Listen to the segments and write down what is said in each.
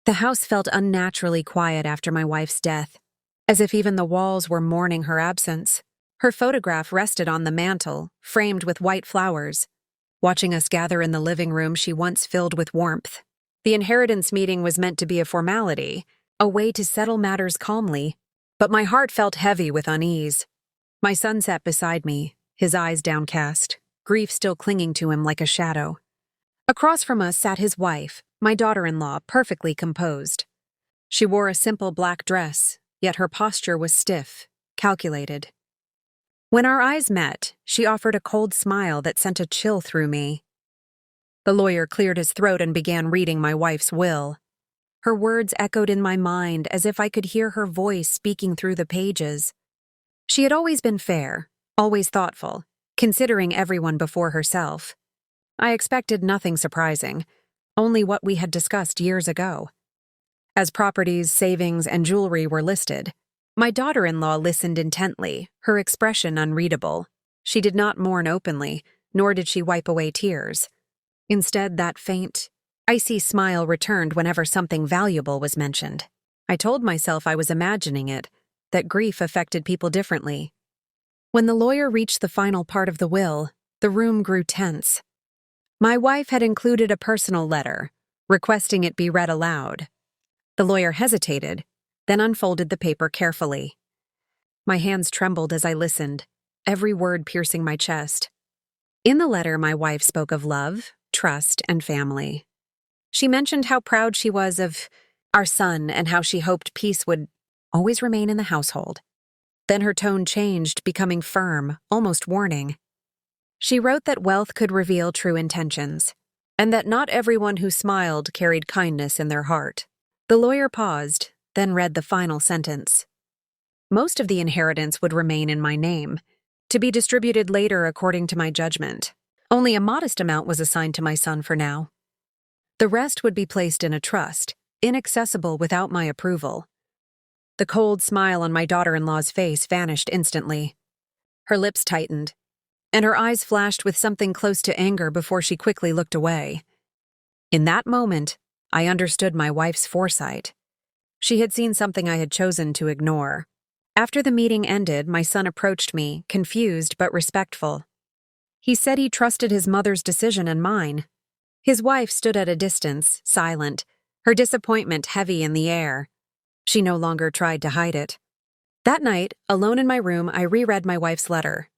The house felt unnaturally quiet after my wife's death, as if even the walls were mourning her absence. Her photograph rested on the mantel, framed with white flowers. Watching us gather in the living room she once filled with warmth. The inheritance meeting was meant to be a formality, a way to settle matters calmly, but my heart felt heavy with unease. My son sat beside me, his eyes downcast, grief still clinging to him like a shadow. Across from us sat his wife, my daughter-in-law, perfectly composed. She wore a simple black dress, yet her posture was stiff, calculated. When our eyes met, she offered a cold smile that sent a chill through me. The lawyer cleared his throat and began reading my wife's will. Her words echoed in my mind as if I could hear her voice speaking through the pages. She had always been fair, always thoughtful, considering everyone before herself. I expected nothing surprising, only what we had discussed years ago. As properties, savings, and jewelry were listed, my daughter-in-law listened intently, her expression unreadable. She did not mourn openly, nor did she wipe away tears. Instead, that faint, icy smile returned whenever something valuable was mentioned. I told myself I was imagining it, that grief affected people differently. When the lawyer reached the final part of the will, the room grew tense. My wife had included a personal letter, requesting it be read aloud. The lawyer hesitated, then unfolded the paper carefully. My hands trembled as I listened, every word piercing my chest. In the letter, my wife spoke of love, trust, and family. She mentioned how proud she was of our son and how she hoped peace would always remain in the household. Then her tone changed, becoming firm, almost warning. She wrote that wealth could reveal true intentions, and that not everyone who smiled carried kindness in their heart. The lawyer paused, then read the final sentence. Most of the inheritance would remain in my name, to be distributed later according to my judgment. Only a modest amount was assigned to my son for now. The rest would be placed in a trust, inaccessible without my approval. The cold smile on my daughter-in-law's face vanished instantly. Her lips tightened, and her eyes flashed with something close to anger before she quickly looked away. In that moment, I understood my wife's foresight. She had seen something I had chosen to ignore. After the meeting ended, my son approached me, confused but respectful. He said he trusted his mother's decision and mine. His wife stood at a distance, silent, her disappointment heavy in the air. She no longer tried to hide it. That night, alone in my room, I reread my wife's letter.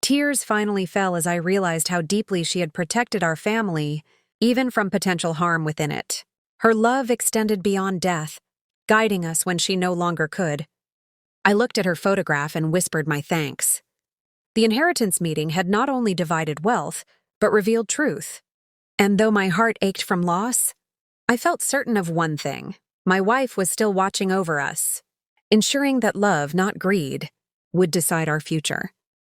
Tears finally fell as I realized how deeply she had protected our family, even from potential harm within it. Her love extended beyond death, guiding us when she no longer could. I looked at her photograph and whispered my thanks. The inheritance meeting had not only divided wealth, but revealed truth. And though my heart ached from loss, I felt certain of one thing. My wife was still watching over us, ensuring that love, not greed, would decide our future.